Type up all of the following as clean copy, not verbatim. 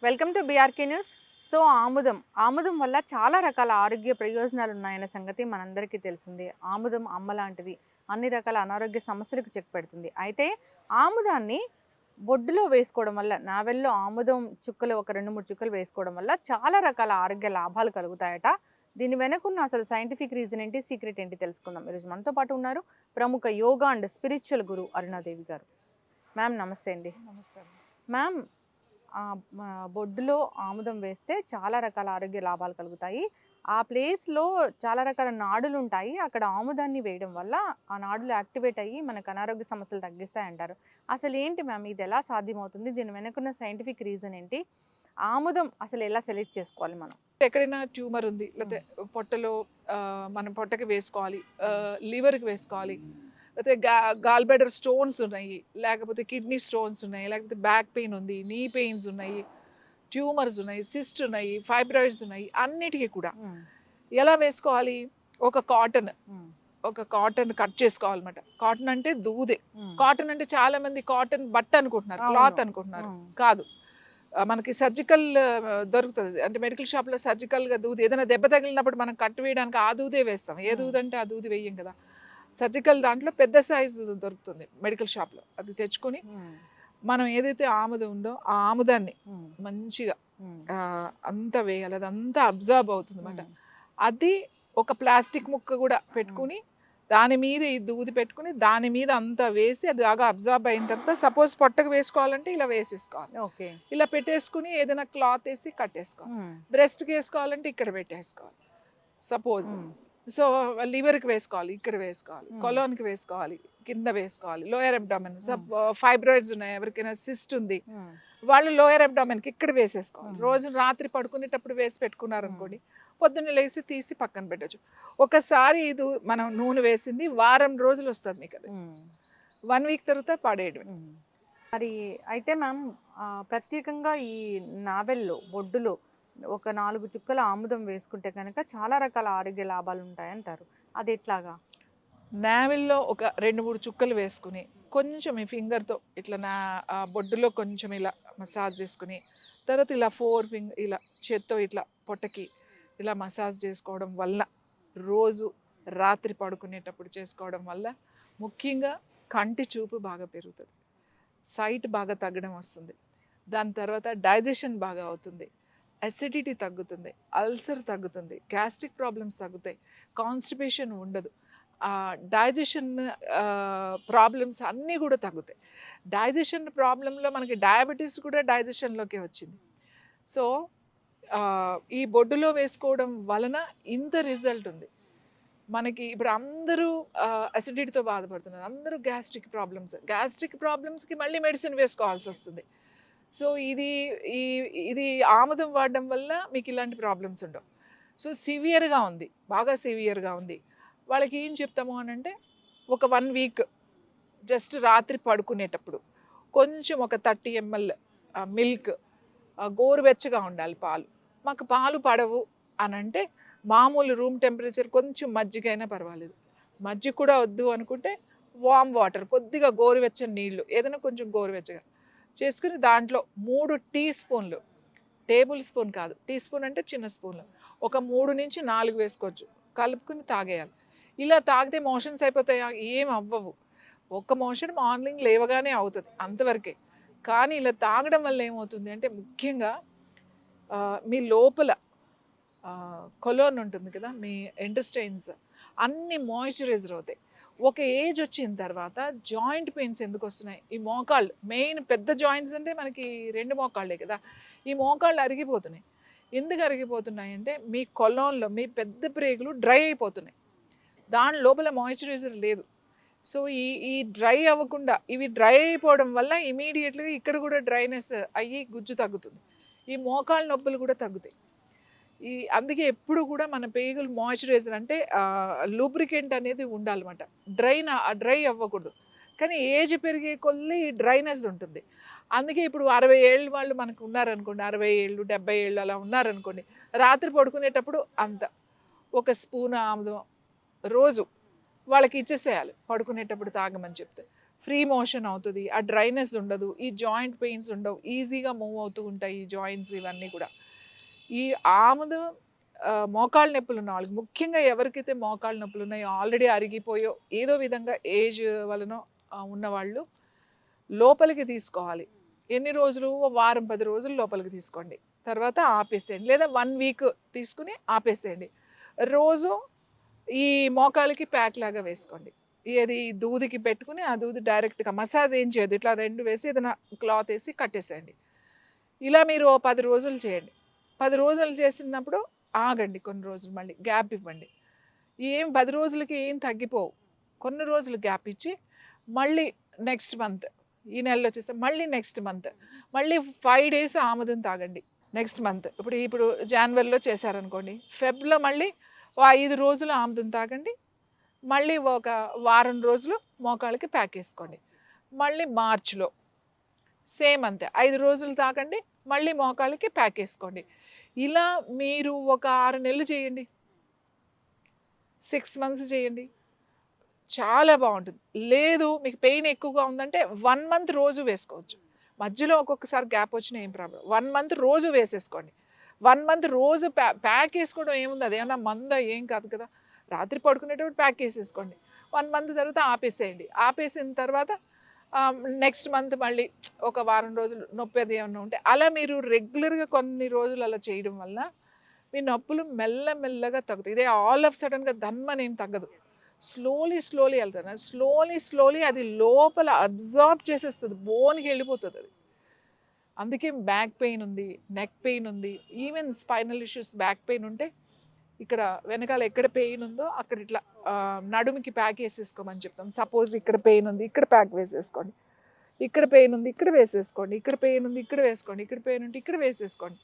Welcome to BRK news. So ఆముదం వల్ల చాలా రకాల ఆరోగ్య ప్రయోజనాలు ఉన్నాయన్న సంగతి మనందరికీ తెలిసిందే. ఆముదం అమ్మ లాంటిది. అన్ని రకాల అనారోగ్య సమస్యలకు చెక్ పెడుతుంది. అయితే ఆముదాన్ని బొడ్డులో వేసుకోవడం వల్ల, నావెల్లో ఆముదం చుక్కలు ఒక 2, 3 చుక్కలు వేసుకోవడం వల్ల చాలా రకాల ఆరోగ్య లాభాలు కలుగుతాయట. దీని వెనకున్న అసలు సైంటిఫిక్ రీజన్ ఏంటి, సీక్రెట్ ఏంటి తెలుసుకుందాం. ఈరోజు మనతో పాటు ఉన్నారు ప్రముఖ యోగా అండ్ స్పిరిచువల్ గురు అరుణాదేవి గారు. మ్యామ్ నమస్తే అండి. నమస్తే. మ్యామ్, బొడ్డులో ఆముదం వేస్తే చాలా రకాల ఆరోగ్య లాభాలు కలుగుతాయి. ఆ ప్లేస్‌లో చాలా రకాల నాడులు ఉంటాయి. అక్కడ ఆముదాన్ని వేయడం వల్ల ఆ నాడులు యాక్టివేట్ అయ్యి మనకు అనారోగ్య సమస్యలు తగ్గిస్తాయంటారు. అసలు ఏంటి మ్యామ్, ఇది ఎలా సాధ్యమవుతుంది? దీని వెనకున్న సైంటిఫిక్ రీజన్ ఏంటి? ఆముదం అసలు ఎలా సెలెక్ట్ చేసుకోవాలి మనం? ఎక్కడైనా ట్యూమర్ ఉంది లేకపోతే పొట్టలో మనం పొట్టకి వేసుకోవాలి, లివర్కి వేసుకోవాలి, లేకపోతే గాల్ బ్లాడర్ స్టోన్స్ ఉన్నాయి, లేకపోతే కిడ్నీ స్టోన్స్ ఉన్నాయి, లేకపోతే బ్యాక్ పెయిన్ ఉంది, నీ పెయిన్స్ ఉన్నాయి, ట్యూమర్స్ ఉన్నాయి, సిస్ట్ ఉన్నాయి, ఫైబ్రాయిడ్స్ ఉన్నాయి, అన్నిటికీ కూడా ఎలా వేసుకోవాలి? ఒక కాటన్ కట్ చేసుకోవాలన్నమాట. కాటన్ అంటే దూదే. కాటన్ అంటే చాలా మంది కాటన్ బట్ట అనుకుంటున్నారు, క్లాత్ అనుకుంటున్నారు. కాదు, మనకి సర్జికల్ దొరుకుతుంది. అంటే మెడికల్ షాప్లో సర్జికల్గా దూది, ఏదైనా దెబ్బ తగిలినప్పుడు మనం కట్టు వేయడానికి ఆ దూదే వేస్తాం. ఏ దూది అంటే ఆ దూది వేయం కదా. సర్జికల్ దాంట్లో పెద్ద సైజు దొరుకుతుంది మెడికల్ షాప్లో. అది తెచ్చుకొని మనం ఏదైతే ఆముదం ఉందో ఆ ఆముదాన్ని మంచిగా అంతా వేయాలి. అది అంతా అబ్జర్వ్ అవుతుంది అన్నమాట. అది ఒక ప్లాస్టిక్ ముక్క కూడా పెట్టుకుని దాని మీద ఈ దూది పెట్టుకుని దాని మీద అంతా వేసి అది బాగా అబ్జర్వ్ అయిన తర్వాత, సపోజ్ పొట్టకు వేసుకోవాలంటే ఇలా వేసేసుకోవాలి. ఓకే. ఇలా పెట్టేసుకుని ఏదైనా క్లాత్ వేసి కట్టేసుకోవాలి. బ్రెస్ట్కి వేసుకోవాలంటే ఇక్కడ పెట్టేసుకోవాలి సపోజ్. సో లివర్కి వేసుకోవాలి, ఇక్కడ వేసుకోవాలి, కొలోన్కి వేసుకోవాలి, కింద వేసుకోవాలి, లోయర్ అబ్డామెన్. ఫైబ్రాయిడ్స్ ఉన్నాయి, ఎవరికైనా సిస్ట్ ఉంది, వాళ్ళు లోయర్ అబ్డామెన్కి ఇక్కడ వేసేసుకోవాలి. రోజు రాత్రి పడుకునేటప్పుడు వేసి పెట్టుకున్నారు అనుకోండి, పొద్దున్న లేసి తీసి పక్కన పెట్టచ్చు. ఒకసారి ఇది మనం నూనె వేసింది వారం రోజులు వస్తుంది మీకు. అది 1 వీక్ తర్వాత పడేయడమే. మరి అయితే మ్యామ్, ప్రత్యేకంగా ఈ నావెల్లో బొడ్డులో ఒక 4 చుక్కల ఆముదం వేసుకుంటే కనుక చాలా రకాల ఆరోగ్య లాభాలు ఉంటాయంటారు. అది ఎట్లాగా? నావెల్లో ఒక 2-3 చుక్కలు వేసుకుని కొంచెం ఈ ఫింగర్తో ఇట్లా బొడ్డులో కొంచెం ఇలా మసాజ్ చేసుకుని, తర్వాత ఇలా 4 ఫింగర్ ఇలా చేత్తో ఇట్లా పొట్టకి ఇలా మసాజ్ చేసుకోవడం వల్ల, రోజు రాత్రి పడుకునేటప్పుడు చేసుకోవడం వల్ల ముఖ్యంగా కంటి చూపు బాగా పెరుగుతుంది, సైట్ బాగా తగ్గడం వస్తుంది. దాని తర్వాత డైజెషన్ బాగా అవుతుంది, అసిడిటీ తగ్గుతుంది, అల్సర్ తగ్గుతుంది, గ్యాస్ట్రిక్ ప్రాబ్లమ్స్ తగ్గుతాయి, కాన్స్టిపేషన్ ఉండదు, డైజెషన్ ప్రాబ్లమ్స్ అన్నీ కూడా తగ్గుతాయి. డైజెషన్ ప్రాబ్లంలో మనకి డయాబెటీస్ కూడా డైజెషన్లోకే వచ్చింది. సో ఈ బొడ్డులో వేసుకోవడం వలన ఇంత రిజల్ట్ ఉంది మనకి. ఇప్పుడు అందరూ అసిడిటీతో బాధపడుతున్నారు, అందరూ గ్యాస్ట్రిక్ ప్రాబ్లమ్స్కి మళ్ళీ మెడిసిన్ వేసుకోవాల్సి వస్తుంది. సో ఇది ఆముదం వాడడం వల్ల మీకు ఇలాంటి ప్రాబ్లమ్స్ ఉండవు. సో సివియర్గా ఉంది, బాగా సివియర్గా ఉంది వాళ్ళకి ఏం చెప్తాము అని అంటే, ఒక 1 వీక్ జస్ట్ రాత్రి పడుకునేటప్పుడు కొంచెం ఒక 30 ml మిల్క్, గోరువెచ్చగా ఉండాలి పాలు. మాకు పాలు పడవు అని అంటే మామూలు రూమ్ టెంపరేచర్ కొంచెం మజ్జిగైనా పర్వాలేదు. మజ్జిగ కూడా వద్దు అనుకుంటే వామ్ వాటర్, కొద్దిగా గోరువెచ్చని నీళ్ళు, ఏదైనా కొంచెం గోరువెచ్చగా చేసుకుని దాంట్లో 3 టీ స్పూన్లు, టేబుల్ స్పూన్ కాదు, టీ స్పూన్ అంటే చిన్న స్పూన్లు, ఒక 3 నుంచి 4 వేసుకోవచ్చు, కలుపుకుని తాగేయాలి. ఇలా తాగితే మోషన్స్ అయిపోతాయా? ఏం అవ్వవు. ఒక్క మోషన్ మార్నింగ్ లేవగానే అవుతుంది, అంతవరకే. కానీ ఇలా తాగడం వల్ల ఏమవుతుంది అంటే, ముఖ్యంగా మీ లోపల కొలోన్ ఉంటుంది కదా, మీ ఇంటెస్టైన్స్ అన్నీ మాయిశ్చరైజర్ అవుతాయి. ఒక ఏజ్ వచ్చిన తర్వాత జాయింట్ పెయిన్స్ ఎందుకు వస్తున్నాయి? ఈ మోకాళ్ళు, మెయిన్ పెద్ద జాయింట్స్ అంటే మనకి 2 మోకాళ్ళే కదా, ఈ మోకాళ్ళు అరిగిపోతున్నాయి. ఎందుకు అరిగిపోతున్నాయి అంటే, మీ కొలోన్లో మీ పెద్ద ప్రేగులు డ్రై అయిపోతున్నాయి, దాని లోపల మాయిశ్చరైజర్ లేదు. సో ఈ డ్రై అవ్వకుండా, ఇవి డ్రై అయిపోవడం వల్ల ఇమీడియట్గా ఇక్కడ కూడా డ్రైనెస్ అయ్యి గుజ్జు తగ్గుతుంది, ఈ మోకాళ్ళ నొప్పులు కూడా తగ్గుతాయి. అందుకే ఎప్పుడు కూడా మన పేగులు మాయిశ్చరైజర్ అంటే లూబ్రికెంట్ అనేది ఉండాలన్నమాట. డ్రై అవ్వకూడదు. కానీ ఏజ్ పెరిగే కొద్దీ ఈ డ్రైనెస్ ఉంటుంది. అందుకే ఇప్పుడు 60 ఏళ్ళు వాళ్ళు మనకు ఉన్నారనుకోండి, 60 ఏళ్ళు 70 ఏళ్ళు అలా ఉన్నారనుకోండి, రాత్రి పడుకునేటప్పుడు అంత ఒక స్పూన్ ఆముదం రోజు వాళ్ళకి ఇచ్చేసేయాలి, పడుకునేటప్పుడు తాగమని చెప్తే. ఫ్రీ మోషన్ అవుతుంది, ఆ డ్రైనెస్ ఉండదు, ఈ జాయింట్ పెయిన్స్ ఉండవు, ఈజీగా మూవ్ అవుతూ ఉంటాయి ఈ జాయింట్స్ ఇవన్నీ కూడా. ఈ ఆముదం మోకాళ్ళ నొప్పులు ఉన్న వాళ్ళకి, ముఖ్యంగా ఎవరికైతే మోకాళ్ళ నొప్పులు ఉన్నాయో, ఆల్రెడీ అరిగిపోయో ఏదో విధంగా ఏజ్ వలన ఉన్నవాళ్ళు లోపలికి తీసుకోవాలి. ఎన్ని రోజులు? వారం 10 రోజులు లోపలికి తీసుకోండి, తర్వాత ఆపేసేయండి, లేదా 1 వీక్ తీసుకుని ఆపేసేయండి. రోజు ఈ మోకాలికి ప్యాక్ లాగా వేసుకోండి. ఏది దూదికి పెట్టుకుని ఆ దూది డైరెక్ట్గా మసాజ్ ఏం చేయదు, ఇట్లా 2 వేసి ఏదైనా క్లాత్ వేసి కట్టేసేయండి. ఇలా మీరు ఓ 10 రోజులు చేయండి. 10 రోజులు చేసినప్పుడు ఆగండి, కొన్ని రోజులు మళ్ళీ గ్యాప్ ఇవ్వండి. ఏం 10 రోజులకి ఏం తగ్గిపోవు. కొన్ని రోజులు గ్యాప్ ఇచ్చి మళ్ళీ నెక్స్ట్ మంత్, ఈ నెలలో వచ్చేసి మళ్ళీ నెక్స్ట్ మంత్, మళ్ళీ 5 డేస్ ఆముదం తాగండి. నెక్స్ట్ మంత్ ఇప్పుడు జనవరిలో చేశారనుకోండి, ఫెబ్లో మళ్ళీ ఓ 5 రోజులు ఆముదం తాగండి, మళ్ళీ ఒక వారం రోజులు మోకాళ్ళకి ప్యాక్ వేసుకోండి. మళ్ళీ మార్చ్లో సేమ్ అంతే, 5 రోజులు తాగండి, మళ్ళీ మోకాళ్ళకి ప్యాక్ వేసుకోండి. ఇలా మీరు ఒక 6 నెలలు చేయండి, 6 మంత్స్ చేయండి, చాలా బాగుంటుంది. లేదు మీకు పెయిన్ ఎక్కువగా ఉందంటే 1 మంత్ రోజు వేసుకోవచ్చు. మధ్యలో ఒక్కొక్కసారి గ్యాప్ వచ్చినా ఏం ప్రాబ్లం. 1 మంత్ రోజు వేసేసుకోండి. 1 మంత్ రోజు ప్యాక్ వేసుకోవడం ఏముంది, అదేమన్నా మందా? ఏం కాదు కదా. రాత్రి పడుకునేటప్పుడు ప్యాక్ వేసేసుకోండి. 1 మంత్ తర్వాత ఆపేసేయండి. ఆపేసిన తర్వాత నెక్స్ట్ మంత్ మళ్ళీ ఒక వారం రోజులు నొప్పి అది ఏమన్నా ఉంటే, అలా మీరు రెగ్యులర్గా కొన్ని రోజులు అలా చేయడం వల్ల మీ నొప్పులు మెల్లమెల్లగా తగ్గుతాయి. ఇదే ఆల్ ఆఫ్ సడన్గా ధన్మని ఏం తగ్గదు. స్లోలీ వెళ్తాను. స్లోలీ అది లోపల అబ్జార్బ్ చేసేస్తుంది, బోన్కి వెళ్ళిపోతుంది అది. అందుకే బ్యాక్ పెయిన్ ఉంది, నెక్ పెయిన్ ఉంది, even spinal issues, back pain ఉంటే ఇక్కడ వెనకాల ఎక్కడ పెయిన్ ఉందో అక్కడ ఇట్లా నడుముకి ప్యాక్ వేసేసుకోమని చెప్తాం. సపోజ్ ఇక్కడ పెయిన్ ఉంది, ఇక్కడ ప్యాక్ వేసేసుకోండి. ఇక్కడ పెయిన్ ఉంది, ఇక్కడ వేసేసుకోండి. ఇక్కడ పెయిన్ ఉంది, ఇక్కడ వేసుకోండి. ఇక్కడ పెయిన్ ఉంటే ఇక్కడ వేసేసుకోండి.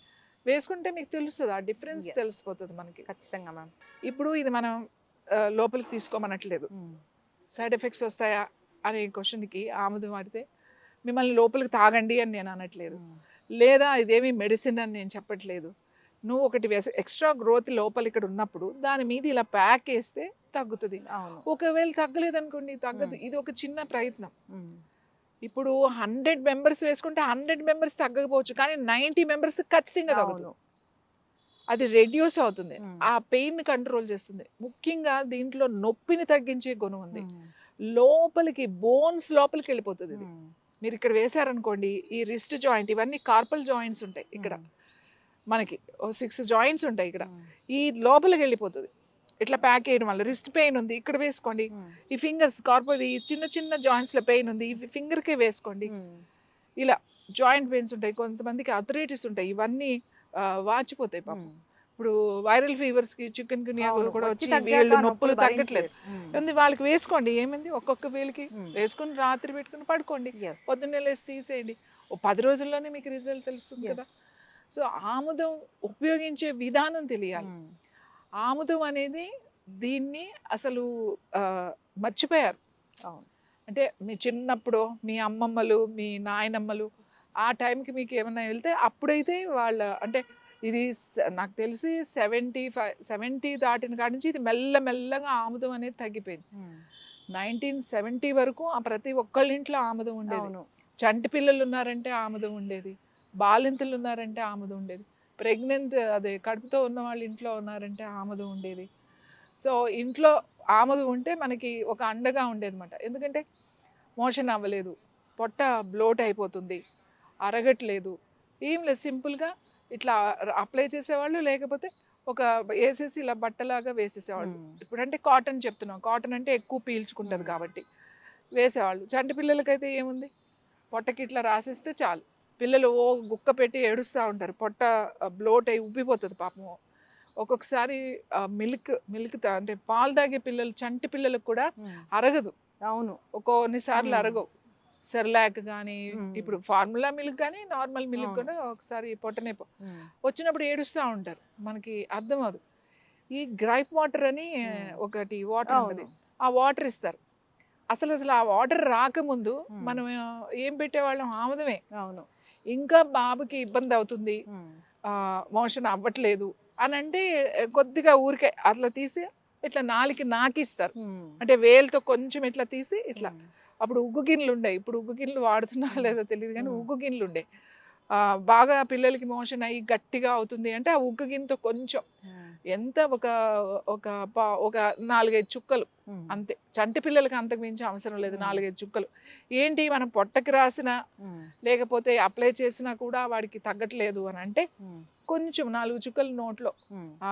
వేసుకుంటే మీకు తెలుస్తుంది, ఆ డిఫరెన్స్ తెలిసిపోతుంది మనకి. ఖచ్చితంగా మ్యామ్. ఇప్పుడు ఇది మనం లోపలికి తీసుకోమనట్లేదు. సైడ్ ఎఫెక్ట్స్ వస్తాయా అనే క్వశ్చన్కి ఆముదం వాడితే మిమ్మల్ని లోపలికి తాగండి అని నేను అనట్లేదు, లేదా ఇదేమి మెడిసిన్ అని నేను చెప్పట్లేదు. నువ్వు ఒకటి ఎక్స్ట్రా గ్రోత్ లోపల ఇక్కడ ఉన్నప్పుడు దాని మీద ఇలా ప్యాక్ వేస్తే తగ్గుతుంది. ఒకవేళ తగ్గలేదనుకోండి, తగ్గదు. ఇది ఒక చిన్న ప్రయత్నం. ఇప్పుడు 100 మెంబర్స్ వేసుకుంటే 100 మెంబర్స్ తగ్గకపోవచ్చు, కానీ 90 మెంబర్స్ ఖచ్చితంగా తగ్గుతుంది. అది రెడ్యూస్ అవుతుంది, ఆ పెయిన్ కంట్రోల్ చేస్తుంది. ముఖ్యంగా దీంట్లో నొప్పిని తగ్గించే గుణం ఉంది. లోపలికి బోన్స్ లోపలికి వెళ్ళిపోతుంది ఇది. మీరు ఇక్కడ వేశారనుకోండి, ఈ రిస్ట్ జాయింట్, ఇవన్నీ కార్పల్ జాయింట్స్ ఉంటాయి ఇక్కడ మనకి, 6 జాయింట్స్ ఉంటాయి ఇక్కడ. ఈ లోపలికి వెళ్ళిపోతుంది ఇట్లా ప్యాక్ వేయడం వల్ల. రిస్ట్ పెయిన్ ఉంది, ఇక్కడ వేసుకోండి. ఈ ఫింగర్స్ కార్పల్, ఈ చిన్న చిన్న జాయింట్స్లో పెయిన్ ఉంది, ఈ ఫింగర్కే వేసుకోండి. ఇలా జాయింట్ పెయిన్స్ ఉంటాయి, కొంతమందికి అథరైటిస్ ఉంటాయి, ఇవన్నీ వాచిపోతాయి పాపం. ఇప్పుడు వైరల్ ఫీవర్స్కి, చికెన్ గునియా కూడా వచ్చి వీళ్ళు నొప్పులు తగ్గట్లేదు. వాళ్ళకి వేసుకోండి, ఏమైంది, ఒక్కొక్క వేలికి వేసుకుని రాత్రి పెట్టుకుని పడుకోండి, పొద్దున్నే లేసి తీసేయండి. ఓ 10 రోజుల్లోనే మీకు రిజల్ట్ తెలుస్తుంది కదా. సో ఆముదం ఉపయోగించే విధానం తెలియాలి. ఆముదం అనేది దీన్ని అసలు మర్చిపోయారు. అంటే మీ చిన్నప్పుడు మీ అమ్మమ్మలు, మీ నాయనమ్మలు ఆ టైంకి మీకు ఏమన్నా వెళ్తే అప్పుడైతే వాళ్ళ, అంటే ఇది నాకు తెలిసి 70 దాటిన కాడి నుంచి ఇది మెల్లమెల్లగా ఆముదం అనేది తగ్గిపోయింది. 1970 వరకు ప్రతి ఒక్కళ్ళ ఇంట్లో ఆముదం ఉండేది. చంటి పిల్లలు ఉన్నారంటే ఆముదం ఉండేది, బాలింతలు ఉన్నారంటే ఆముదం ఉండేది, ప్రెగ్నెంట్ అదే కడుపుతో ఉన్న వాళ్ళు ఇంట్లో ఉన్నారంటే ఆముదం ఉండేది. సో ఇంట్లో ఆముదం ఉంటే మనకి ఒక అండగా ఉండేది అన్నమాట. ఎందుకంటే మోషన్ అవ్వలేదు, పొట్ట బ్లోట్ అయిపోతుంది, అరగట్లేదు, ఏం లేదు, సింపుల్గా ఇట్లా అప్లై చేసేవాళ్ళు, లేకపోతే ఒక వేసేసి ఇలా బట్టలాగా వేసేసేవాళ్ళు. ఇప్పుడంటే కాటన్ చెప్తున్నాం, కాటన్ అంటే ఎక్కువ పీల్చుకుంటుంది కాబట్టి వేసేవాళ్ళు. చంటి పిల్లలకైతే ఏముంది, పొట్టకి ఇట్లా రాసేస్తే చాలు, పిల్లలు ఓ గుక్క పెట్టి ఏడుస్తూ ఉంటారు, పొట్ట బ్లోట్ అయి ఉబ్బిపోతుంది పాపం. ఒక్కొక్కసారి మిల్క్ అంటే పాలు తాగే పిల్లలు, చంటి పిల్లలకు కూడా అరగదు. అవును, కొన్నిసార్లు అరగవు. సెర్లాక్ కానీ, ఇప్పుడు ఫార్ములా మిల్క్ కానీ నార్మల్ మిల్క్ కూడా ఒకసారి పొట్టనేపో వచ్చినప్పుడు ఏడుస్తూ ఉంటారు, మనకి అర్థం అవ్వదు. ఈ గ్రైప్ వాటర్ అని ఒకటి వాటర్ ఉంటుంది, ఆ వాటర్ ఇస్తారు. అసలు ఆ వాటర్ రాకముందు మనం ఏం పెట్టేవాళ్ళం, ఆముదమే. అవును, ఇంకా బాబుకి ఇబ్బంది అవుతుంది, మోషన్ అవ్వట్లేదు అని అంటే కొద్దిగా ఊరికే అట్లా తీసి ఇట్లా నాలికి నాకిస్తారు, అంటే వేలుతో కొంచెం ఇట్లా తీసి ఇట్లా అప్పుడు ఉగ్గు గిన్నెలు ఉండే, ఇప్పుడు ఉగ్గు గిన్నెలు వాడుతున్నారో ఉమ్, లేదో తెలియదు కానీ ఉమ్, ఉగ్గు గిన్నెలు ఉండే. బాగా పిల్లలకి మోషన్ అయ్యి గట్టిగా అవుతుంది అంటే ఆ ఉగ్గు గిన్నెతో కొంచెం ఉమ్, ఎంత ఒక ఒక ఒక 4, 5 చుక్కలు ఉమ్, అంతే. చంటి పిల్లలకి అంతకు మించి అవసరం లేదు. ఉమ్, 4, 5 చుక్కలు. ఏంటి మనం పొట్టకి రాసినా, ఉమ్, లేకపోతే అప్లై చేసినా కూడా వాడికి తగ్గట్లేదు అని అంటే, ఉమ్, కొంచెం 4 చుక్కలు నోట్లో ఉమ్, ఆ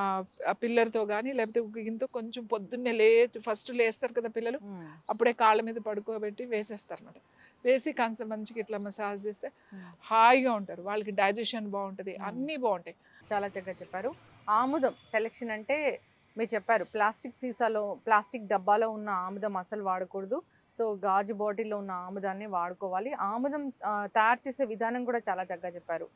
పిల్లర్‌తో గాని, లేకపోతే ఉగ్గుగింతో కొంచెం పొద్దున్నే లేచి ఫస్ట్ లేస్తారు కదా పిల్లలు. ఉమ్, అప్పుడే కాళ్ళ మీద పడుకోబెట్టి వేసేస్తారన్నమాట. వేసి కాస్త మంచిగా ఇట్లా మసాజ్ చేస్తే ఉమ్. హాయిగా ఉంటారు. వాళ్ళకి డైజెషన్ బావుంటది. ఉమ్. అన్నీ బావుంటాయి. చాలా చక్కగా చెప్పారు. ఆముదం సెలక్షన్ అంటే మీరు చెప్పారు. ప్లాస్టిక్ సీసాలో, ప్లాస్టిక్ డబ్బాలో ఉన్న ఆముదం అసలు వాడకూడదు. సో, గాజు బాటిల్‌లో ఉన్న ఆముదాన్ని వాడుకోవాలి. ఆముదం తయారు చేసే విధానం కూడా చాలా చక్కగా చెప్పారు.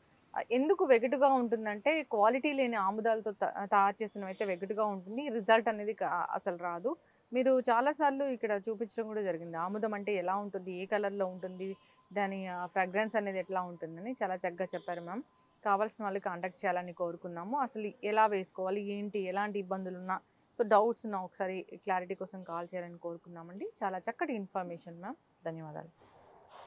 ఎందుకు వెగటుగా ఉంటుందంటే, క్వాలిటీ లేని ఆముదాలతో తయారు చేసినవైతే వెగటుగా ఉంటుంది. రిజల్ట్ అనేది అసలు రాదు. మీరు చాలా సార్లు ఇక్కడ చూపించడం కూడా జరిగింది. ఆముదం అంటే ఎలా ఉంటుంది? ఏ కలర్‌లో ఉంటుంది? దాని ఫ్రాగ్రెన్స్ అనేది ఎట్లా ఉంటుందని చాలా చక్కగా చెప్పారు మ్యామ్. కావాల్సిన వాళ్ళు కాంటాక్ట్ చేయాలని కోరుకున్నాము. అసలు ఎలా వేసుకోవాలి? ఏంటి? ఎలాంటి ఇబ్బందులున్నా సో, డౌట్స్ ఉన్నా ఒకసారి క్లారిటీ కోసం కాల్ చేయాలని కోరుకున్నామండి. చాలా చక్కటి ఇన్ఫర్మేషన్ మ్యామ్. ధన్యవాదాలు.